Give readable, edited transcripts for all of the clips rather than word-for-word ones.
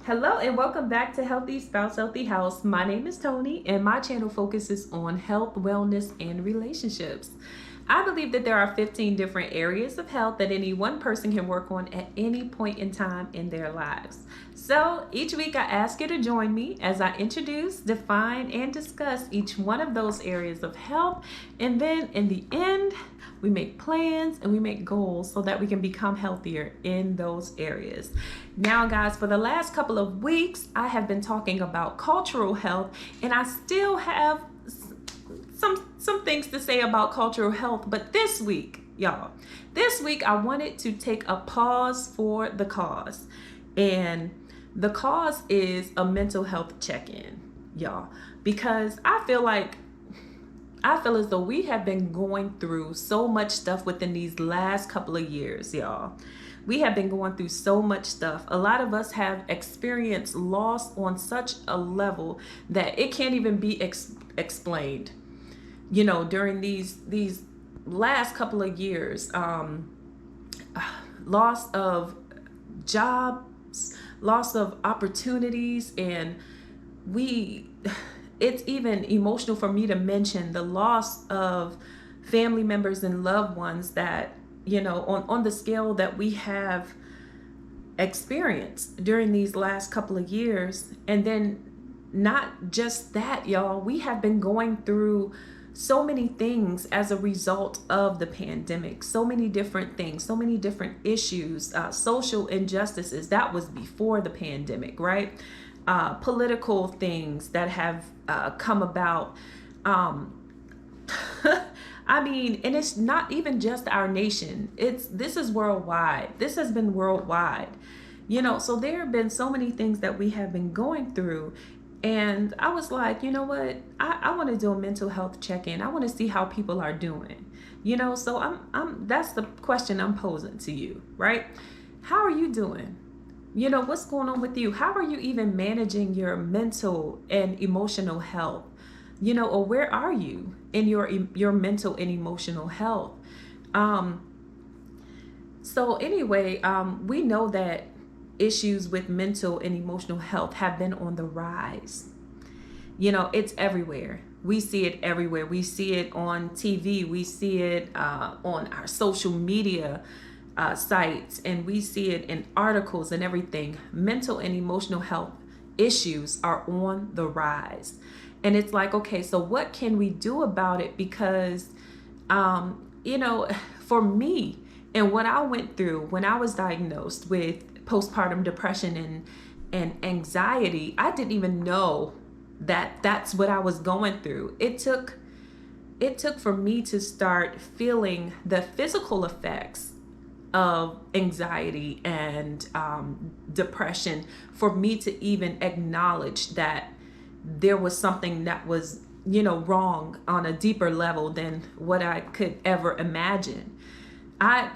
Hello and welcome back to Healthy Spouse, Healthy House. My name is Tony and my channel focuses on health, wellness, and relationships. I believe that there are 15 different areas of health that any one person can work on at any point in time in their lives. So each week I ask you to join me as I introduce, define, and discuss each one of those areas of health. And then in the end, we make plans and we make goals so that we can become healthier in those areas. Now, guys, for the last couple of weeks, I have been talking about cultural health, and I still have some things to say about cultural health. But this week, I wanted to take a pause for the cause. And the cause is a mental health check-in, y'all, because I feel as though we have been going through so much stuff within these last couple of years, y'all. We have been going through so much stuff. A lot of us have experienced loss on such a level that it can't even be explained. During these last couple of years, loss of jobs, loss of opportunities, and it's even emotional for me to mention the loss of family members and loved ones that, on the scale that we have experienced during these last couple of years. And then not just that, y'all, we have been going through so many things as a result of the pandemic, so many different things, so many different issues, social injustices. That was before the pandemic, right? Political things that have come about. And it's not even just our nation. This is worldwide. This has been worldwide. So there have been so many things that we have been going through. And I was like, you know what? I want to do a mental health check-in. I want to see how people are doing. So that's the question I'm posing to you, right? How are you doing? What's going on with you? How are you even managing your mental and emotional health? Or where are you in your mental and emotional health? So anyway, we know that issues with mental and emotional health have been on the rise. It's everywhere. We see it everywhere. We see it on TV. We see it on our social media sites, and we see it in articles and everything. Mental and emotional health issues are on the rise. And it's like, okay, so what can we do about it? Because, for me and what I went through when I was diagnosed with postpartum depression and anxiety, I didn't even know that that's what I was going through. It took for me to start feeling the physical effects of anxiety and depression for me to even acknowledge that there was something that was, wrong on a deeper level than what I could ever imagine. I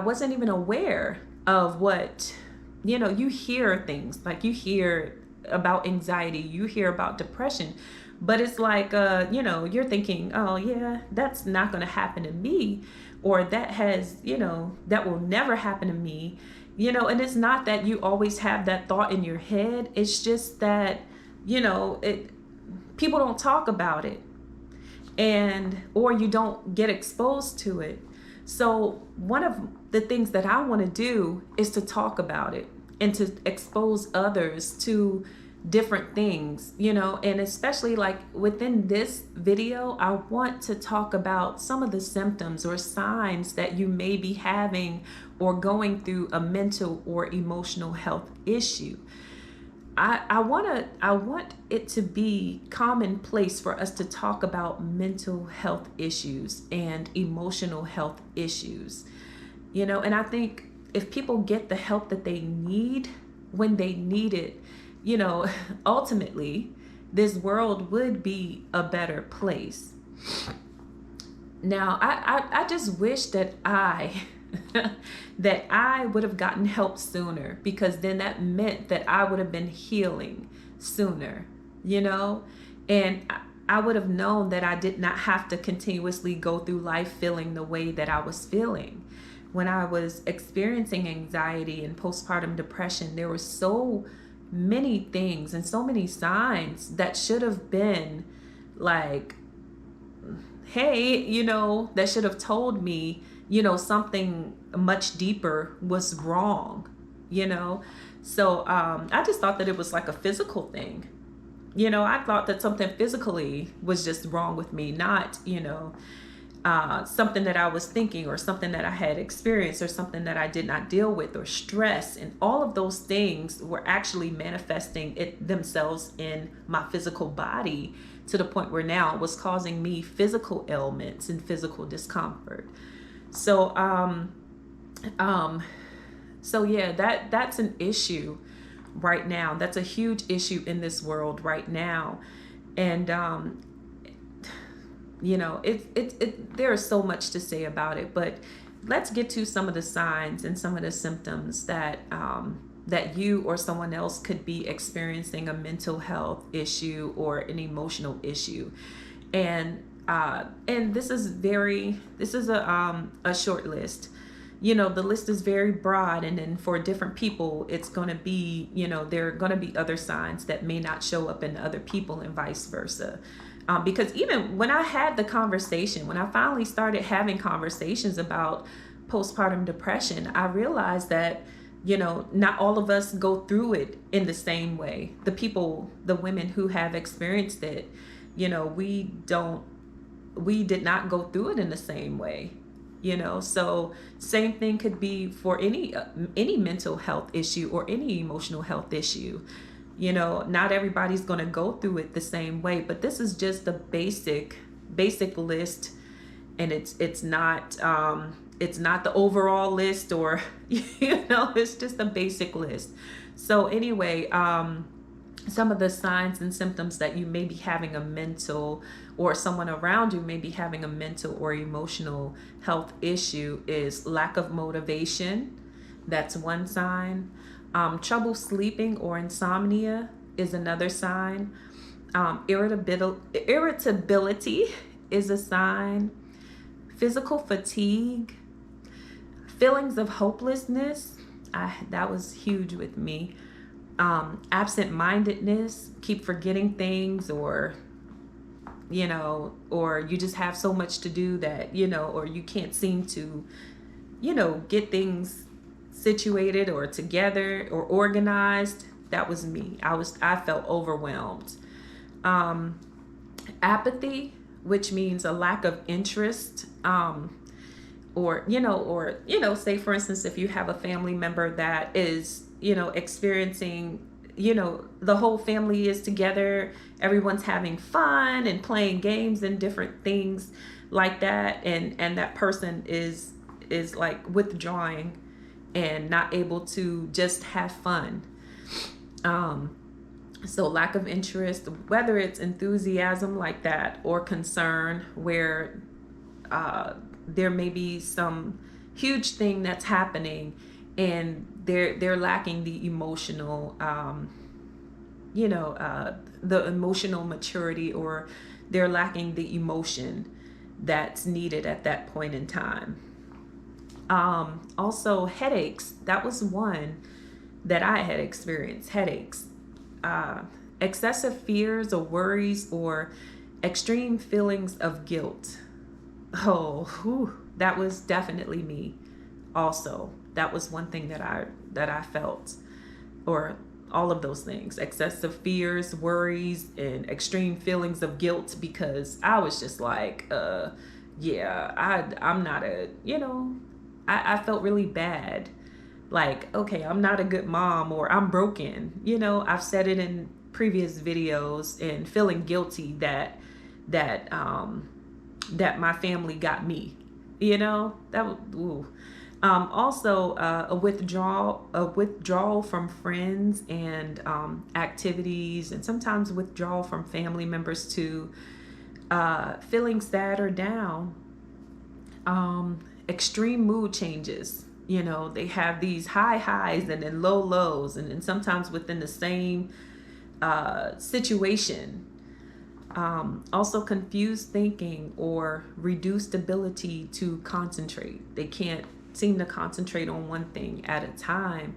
wasn't even aware of what, you hear things like you hear about anxiety, you hear about depression, but it's like, you're thinking, oh yeah, that's not going to happen to me, or that has, that will never happen to me, and it's not that you always have that thought in your head. It's just that, people don't talk about it, or you don't get exposed to it. So one of the things that I want to do is to talk about it and to expose others to different things, and especially like within this video, I want to talk about some of the symptoms or signs that you may be having or going through a mental or emotional health issue. I want it to be commonplace for us to talk about mental health issues and emotional health issues, and I think if people get the help that they need when they need it, ultimately this world would be a better place. Now, I just wish that that I would have gotten help sooner, because then that meant that I would have been healing sooner, and I would have known that I did not have to continuously go through life feeling the way that I was feeling, when I was experiencing anxiety and postpartum depression, there were so many things and so many signs that should have been like, hey, that should have told me, something much deeper was wrong, you know? So I just thought that it was like a physical thing. I thought that something physically was just wrong with me, not, something that I was thinking or something that I had experienced or something that I did not deal with or stress. And all of those things were actually manifesting themselves in my physical body to the point where now it was causing me physical ailments and physical discomfort. So, so yeah, that's an issue right now. That's a huge issue in this world right now. And, there is so much to say about it, but let's get to some of the signs and some of the symptoms that that you or someone else could be experiencing a mental health issue or an emotional issue. And this is a short list. The list is very broad, and then for different people it's going to be, there are going to be other signs that may not show up in other people and vice versa. Because even when I had the conversation, when I finally started having conversations about postpartum depression, I realized that, not all of us go through it in the same way. The women who have experienced it, we did not go through it in the same way. So same thing could be for any mental health issue or any emotional health issue. Not everybody's going to go through it the same way, but this is just a basic list, and it's not the overall list, or it's just a basic list. So anyway, some of the signs and symptoms that you may be having a mental, or someone around you may be having a mental or emotional health issue, is lack of motivation. That's one sign. Trouble sleeping or insomnia is another sign. Irritability is a sign. Physical fatigue, feelings of hopelessness, that was huge with me. Absent-mindedness, keep forgetting things, or you just have so much to do that, or you can't seem to, get things situated or together or organized. That was me. I felt overwhelmed. Apathy, which means a lack of interest, or say for instance, if you have a family member that is, experiencing, the whole family is together, everyone's having fun and playing games and different things like that, and that person is like withdrawing and not able to just have fun. So lack of interest, whether it's enthusiasm like that or concern, where there may be some huge thing that's happening and they're lacking the emotional, the emotional maturity, or they're lacking the emotion that's needed at that point in time. Also headaches, that was one that I had experienced, headaches. Excessive fears or worries or extreme feelings of guilt. That was definitely me also. That was one thing that I felt, or all of those things, excessive fears, worries, and extreme feelings of guilt, because I was just like, I'm not I felt really bad. Like, okay, I'm not a good mom, or I'm broken. I've said it in previous videos, and feeling guilty that my family got me. Also a withdrawal from friends and activities, and sometimes withdrawal from family members too. Feeling sad or down. Extreme mood changes. They have these high highs and then low lows, and then sometimes within the same situation. Also confused thinking or reduced ability to concentrate. They can't seem to concentrate on one thing at a time.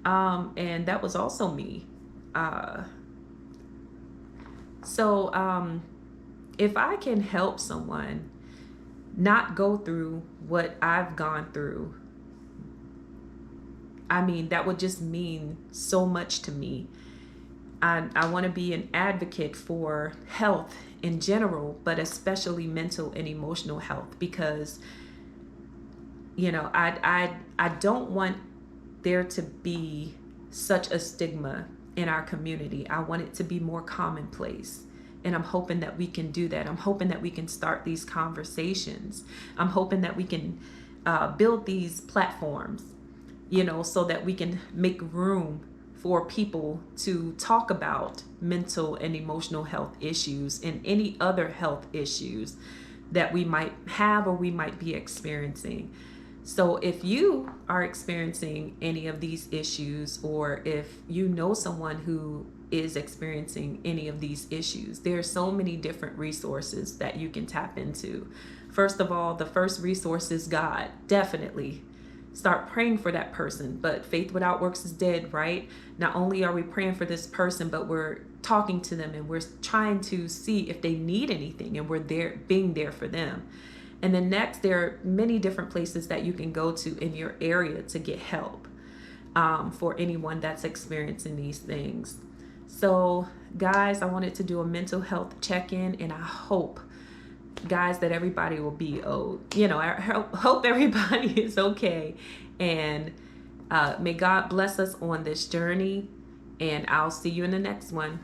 And that was also me. Uh, so if I can help someone not go through what I've gone through, I mean, that would just mean so much to me. I want to be an advocate for health in general, but especially mental and emotional health, because I don't want there to be such a stigma in our community. I want it to be more commonplace. And I'm hoping that we can do that. I'm hoping that we can start these conversations. I'm hoping that we can build these platforms, so that we can make room for people to talk about mental and emotional health issues and any other health issues that we might have or we might be experiencing. So if you are experiencing any of these issues, or if you know someone who is experiencing any of these issues, there are so many different resources that you can tap into. First of all, the first resource is God. Definitely start praying for that person. But faith without works is dead, right? Not only are we praying for this person, but we're talking to them and we're trying to see if they need anything, and we're there, being there for them. And then next, there are many different places that you can go to in your area to get help for anyone that's experiencing these things. So guys, I wanted to do a mental health check-in, and I hope, guys, that everybody will be, I hope everybody is okay. And may God bless us on this journey, and I'll see you in the next one.